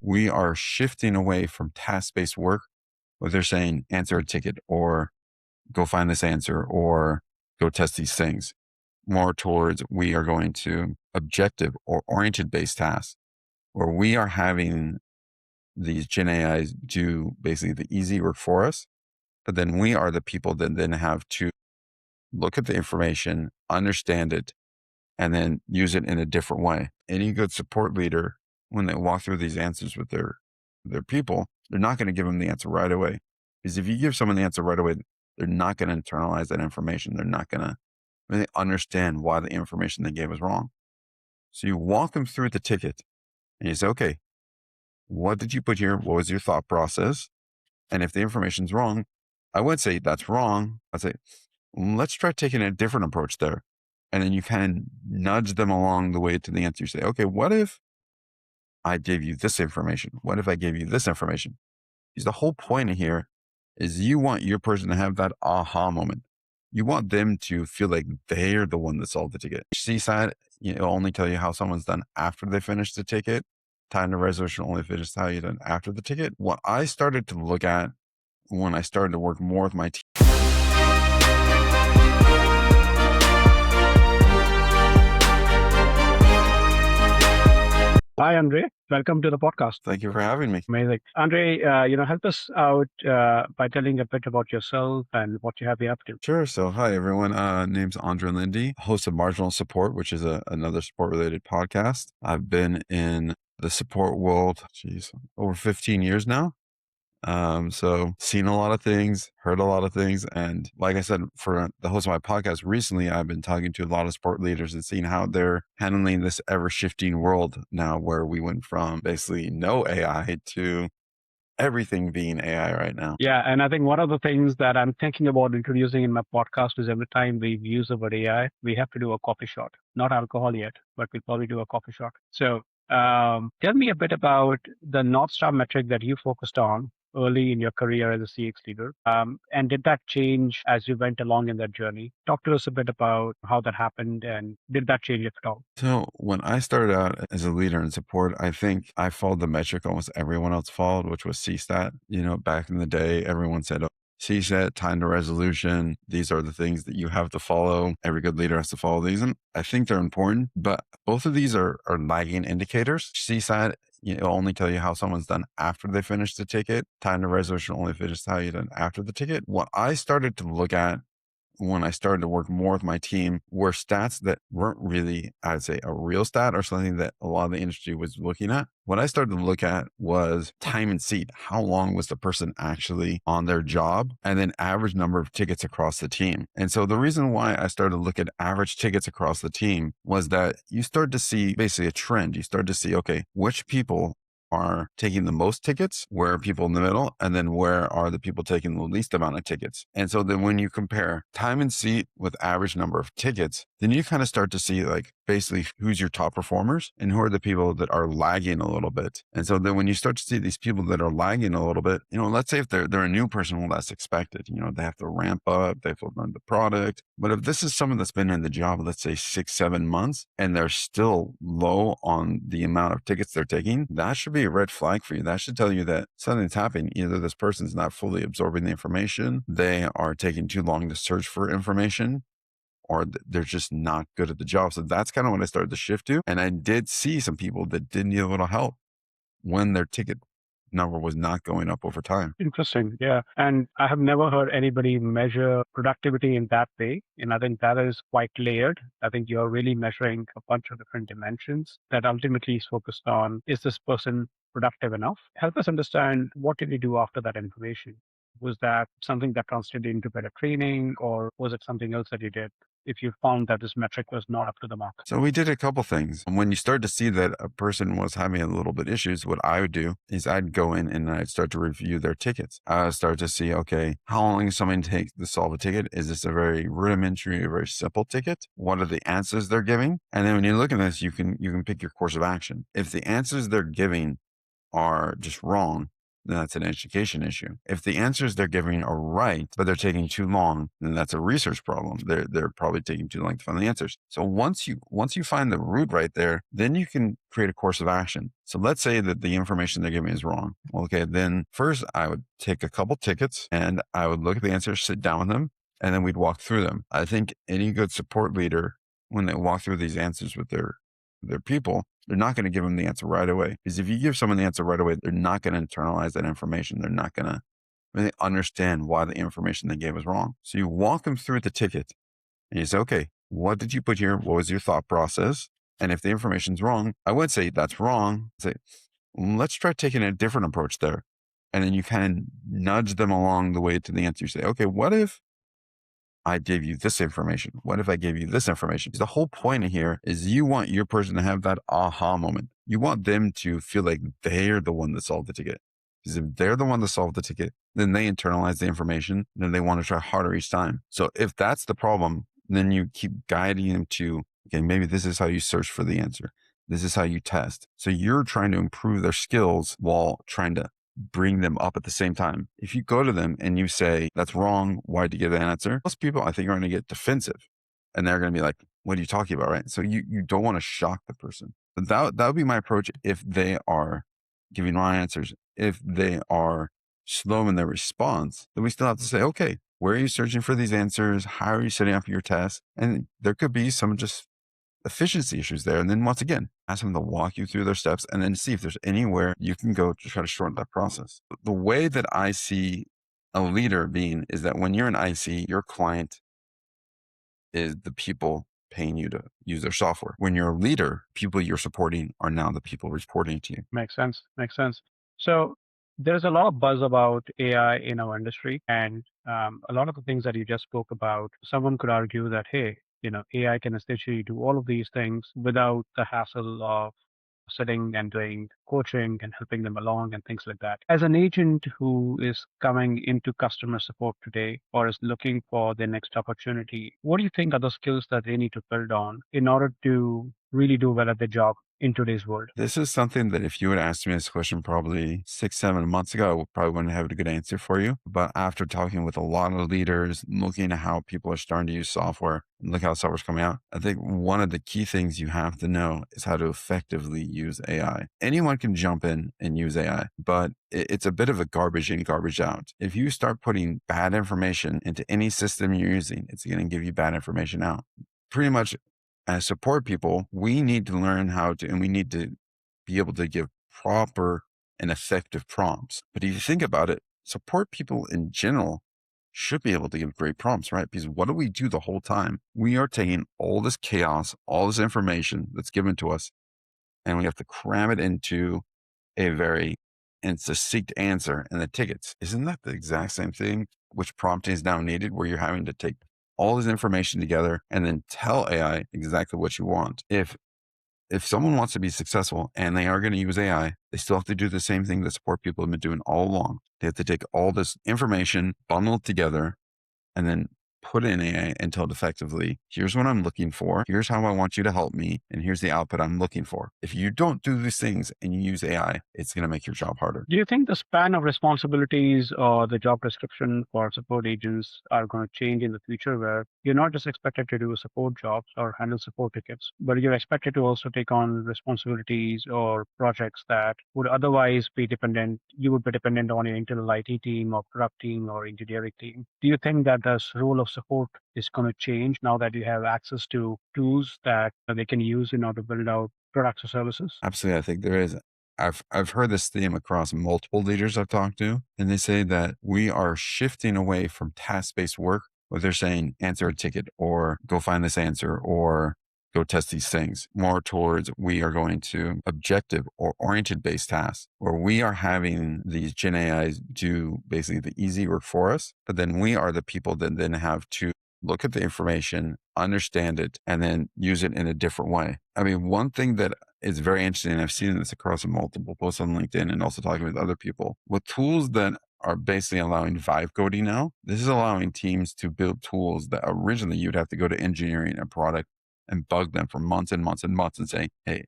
we are shifting away from task-based work where they're saying answer a ticket or go find this answer or go test these things, more towards we are going to objective or oriented based tasks where we are having these Gen AIs do basically the easy work for us. But then we are the people that then have to look at the information, understand it, and then use it in a different way. Any good support leader, when they walk through these answers with their people, they're not going to give them the answer right away. Because if you give someone the answer right away, they're not going to internalize that information. They're not going to really understand why the information they gave was wrong. So you walk them through the ticket and you say, okay, what did you put here? What was your thought process? And if the information's wrong, I would say that's wrong. I'd say, let's try taking a different approach there. And then you kind of nudge them along the way to the answer. You say, okay, what if I gave you this information? What if I gave you this information? Because the whole point here is you want your person to have that aha moment. You want them to feel like they're the one that solved the ticket. CSAT, it'll only tell you how someone's done after they finish the ticket. Time to resolution only finishes how you done after the ticket. What I started to look at when I started to work more with my team. Hi, Andre. Welcome to the podcast. Thank you for having me. Amazing. Andre, help us out by telling a bit about yourself and what you have been up to. Sure. So, hi, everyone. Name's Andre Linde, host of Marginal Support, which is another support-related podcast. I've been in the support world, over 15 years now. So seen a lot of things, heard a lot of things. And like I said, for the host of my podcast recently, I've been talking to a lot of support leaders and seeing how they're handling this ever shifting world now, where we went from basically no AI to everything being AI right now. Yeah. And I think one of the things that I'm thinking about introducing in my podcast is every time we use the word AI, we have to do a coffee shot. Not alcohol yet, but we'll probably do a coffee shot. So tell me a bit about the North Star metric that you focused on early in your career as a CX leader. And did that change as you went along in that journey? Talk to us a bit about how that happened and did that change at all? So when I started out as a leader in support, I think I followed the metric almost everyone else followed, which was CSAT. Back in the day, everyone said, oh, CSAT, time to resolution. These are the things that you have to follow. Every good leader has to follow these. And I think they're important, but both of these are lagging indicators. CSAT, it'll only tell you how someone's done after they finish the ticket. Time to resolution only finishes how you done after the ticket. What I started to look at when I started to work more with my team were stats that weren't really, I'd say, a real stat or something that a lot of the industry was looking at. What I started to look at was time and seat. How long was the person actually on their job? And then average number of tickets across the team. And so the reason why I started to look at average tickets across the team was that you start to see basically a trend. You start to see, okay, which people are taking the most tickets, where are people in the middle, and then where are the people taking the least amount of tickets. And so then when you compare time and seat with average number of tickets, then you kind of start to see like basically who's your top performers and who are the people that are lagging a little bit. And so then when you start to see these people that are lagging a little bit, let's say if they're a new person, well, that's expected. They have to ramp up, they have to learn the product. But if this is someone that's been in the job, let's say 6-7 months, and they're still low on the amount of tickets they're taking, that should be a red flag for you. That should tell you that something's happening. Either this person's not fully absorbing the information, they are taking too long to search for information, or they're just not good at the job. So that's kind of when I started to shift to. And I did see some people that did need a little help when their ticket number was not going up over time. Interesting. Yeah. And I have never heard anybody measure productivity in that way. And I think that is quite layered. I think you're really measuring a bunch of different dimensions that ultimately is focused on, is this person productive enough? Help us understand, what did you do after that information? Was that something that translated into better training, or was it something else that you did if you found that this metric was not up to the mark? So we did a couple things. When you start to see that a person was having a little bit issues, what I would do is I'd go in and I'd start to review their tickets. I would start to see, okay, how long does someone take to solve a ticket? Is this a very rudimentary, a very simple ticket? What are the answers they're giving? And then when you look at this, you can pick your course of action. If the answers they're giving are just wrong, then that's an education issue. If the answers they're giving are right, but they're taking too long, then that's a research problem. They're probably taking too long to find the answers. So once you find the root right there, then you can create a course of action. So let's say that the information they're giving is wrong. Well, okay, then first I would take a couple tickets and I would look at the answers, sit down with them, and then we'd walk through them. I think any good support leader, when they walk through these answers with their people, they're not going to give them the answer right away. Because if you give someone the answer right away, they're not going to internalize that information. They're not going to really understand why the information they gave was wrong. So you walk them through the ticket and you say, okay, what did you put here? What was your thought process? And if the information's wrong, I would say that's wrong. Say, let's try taking a different approach there. And then you kind of nudge them along the way to the answer. You say, okay, what if I gave you this information? What if I gave you this information? Because the whole point here is you want your person to have that aha moment. You want them to feel like they're the one that solved the ticket. Because if they're the one that solved the ticket, then they internalize the information, then they want to try harder each time. So if that's the problem, then you keep guiding them to, okay, maybe this is how you search for the answer. This is how you test. So you're trying to improve their skills while trying to bring them up at the same time. If you go to them and you say, that's wrong, why'd you give that answer? Most people, I think, are going to get defensive and they're going to be like, what are you talking about? Right. So you don't want to shock the person. But that would be my approach if they are giving wrong answers. If they are slow in their response, then we still have to say, okay, where are you searching for these answers? How are you setting up your tests? And there could be some just efficiency issues there. And then once again, ask them to walk you through their steps and then see if there's anywhere you can go to try to shorten that process. The way that I see a leader being is that when you're an IC, your client is the people paying you to use their software. When you're a leader, people you're supporting are now the people reporting to you. Makes sense. Makes sense. So there's a lot of buzz about AI in our industry, and a lot of the things that you just spoke about. Someone could argue that, hey, AI can essentially do all of these things without the hassle of sitting and doing coaching and helping them along and things like that. As an agent who is coming into customer support today or is looking for their next opportunity, what do you think are the skills that they need to build on in order to really do well at their job in today's world? This is something that if you had asked me this question probably 6, 7 months ago, I probably wouldn't have a good answer for you. But after talking with a lot of leaders, looking at how people are starting to use software and look how software's coming out, I think one of the key things you have to know is how to effectively use AI. Anyone can jump in and use AI, but it's a bit of a garbage in, garbage out. If you start putting bad information into any system you're using, it's going to give you bad information out. Pretty much as support people, we need to learn how to, and we need to be able to give proper and effective prompts. But if you think about it, support people in general should be able to give great prompts, right? Because what do we do the whole time? We are taking all this chaos, all this information that's given to us, and we have to cram it into a very and succinct answer in the tickets. Isn't that the exact same thing? Which prompting is now needed, where you're having to take all this information together and then tell AI exactly what you want. If someone wants to be successful and they are going to use AI, they still have to do the same thing that support people have been doing all along. They have to take all this information, bundle it together, and then put in AI and tell it effectively, here's what I'm looking for. Here's how I want you to help me. And here's the output I'm looking for. If you don't do these things and you use AI, it's going to make your job harder. Do you think the span of responsibilities or the job description for support agents are going to change in the future where you're not just expected to do support jobs or handle support tickets, but you're expected to also take on responsibilities or projects that would otherwise be dependent, you would be dependent on your internal IT team or product team or engineering team? Do you think that this role of support is going to change now that you have access to tools that they can use in order to build out products or services? Absolutely. I think there is. I've heard this theme across multiple leaders I've talked to, and they say that we are shifting away from task-based work, where they're saying answer a ticket or go find this answer or go test these things, more towards we are going to objective or oriented based tasks where we are having these Gen AIs do basically the easy work for us, but then we are the people that then have to look at the information, understand it, and then use it in a different way. I mean, one thing that is very interesting, and I've seen this across multiple posts on LinkedIn and also talking with other people, with tools that are basically allowing vibe coding now. This is allowing teams to build tools that originally you'd have to go to engineering and product and bug them for months and months and months and say, hey,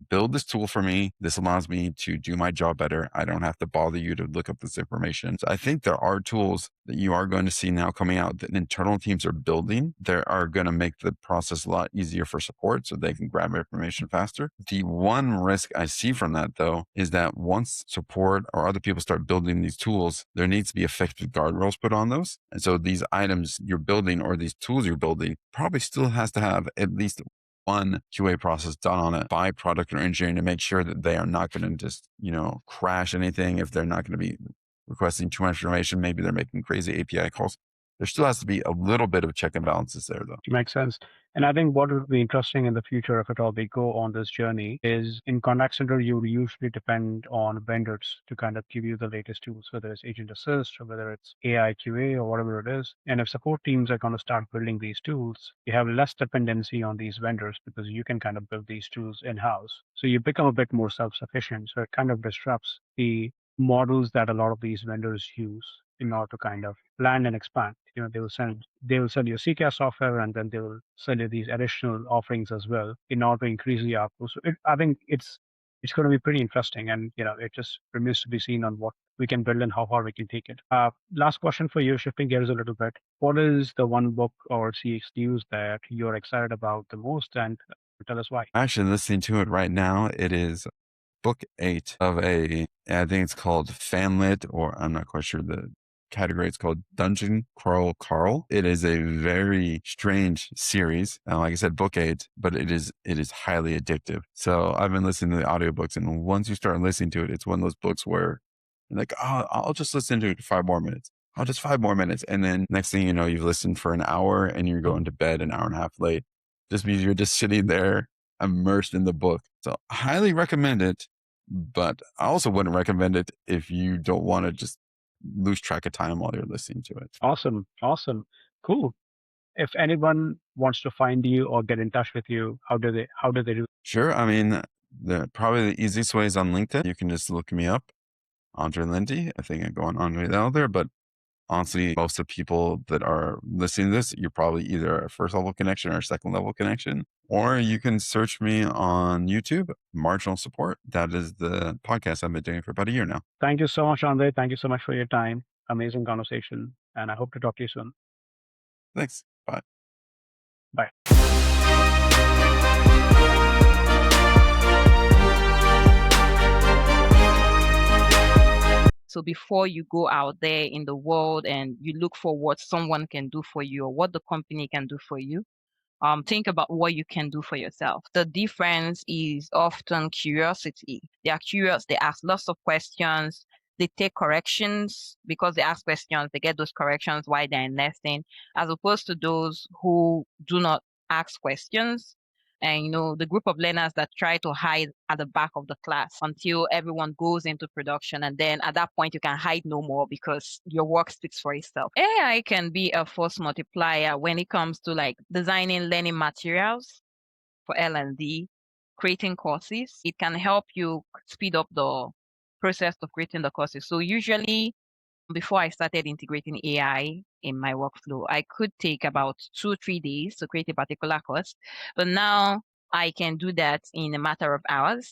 build this tool for me. This allows me to do my job better. I don't have to bother you to look up this information. So I think there are tools that you are going to see now coming out that internal teams are building that are going to make the process a lot easier for support so they can grab information faster. The one risk I see from that, though, is that once support or other people start building these tools, there needs to be effective guardrails put on those. And so these items you're building or these tools you're building probably still has to have at least one QA process done on it by product or engineering to make sure that they are not going to just, crash anything if they're not going to be requesting too much information. Maybe they're making crazy API calls. There still has to be a little bit of check and balances there, though. Makes sense. And I think what would be interesting in the future, if at all we go on this journey, is in contact center, you would usually depend on vendors to kind of give you the latest tools, whether it's agent assist or whether it's AI QA or whatever it is. And if support teams are going to start building these tools, you have less dependency on these vendors because you can kind of build these tools in-house. So you become a bit more self-sufficient. So it kind of disrupts the models that a lot of these vendors use in order to kind of land and expand. They will sell you CCAS software, and then they will sell you these additional offerings as well in order to increase the output. So I think it's going to be pretty interesting, and it just remains to be seen on what we can build and how far we can take it. Last question for you, shifting gears a little bit. What is the one book or CX news that you're excited about the most, and tell us why? Actually, listening to it right now, it is book 8 of I think it's called Fanlit, or I'm not quite sure the category. It's called Dungeon Crawl Carl. It is a very strange series. Like I said, book 8, but it is highly addictive. So I've been listening to the audiobooks, and once you start listening to it, it's one of those books where you're like, oh, I'll just listen to it for 5 more minutes. Oh, just 5 more minutes. And then next thing you know, you've listened for an hour and you're going to bed an hour and a half late. Just means you're just sitting there immersed in the book. So highly recommend it, but I also wouldn't recommend it if you don't want to just lose track of time while you're listening to it. Awesome, awesome, cool. If anyone wants to find you or get in touch with you, how do they do? Sure. I mean, probably the easiest way is on LinkedIn. You can just look me up, Andre Linde. I think I go on Andre out there, but honestly, most of the people that are listening to this, you're probably either a first level connection or a second level connection, or you can search me on YouTube, Marginal Support. That is the podcast I've been doing for about a year now. Thank you so much, Andre. Thank you so much for your time. Amazing conversation, and I hope to talk to you soon. Thanks. Bye. Bye. So before you go out there in the world and you look for what someone can do for you or what the company can do for you, think about what you can do for yourself. The difference is often curiosity. They are curious, they ask lots of questions, they take corrections because they ask questions, they get those corrections while they're in lesson, as opposed to those who do not ask questions. And the group of learners that try to hide at the back of the class until everyone goes into production. And then at that point, you can hide no more because your work speaks for itself. AI can be a force multiplier when it comes to like designing learning materials for L&D, creating courses. It can help you speed up the process of creating the courses. So usually before I started integrating AI in my workflow, I could take about 2-3 days to create a particular course, but now I can do that in a matter of hours.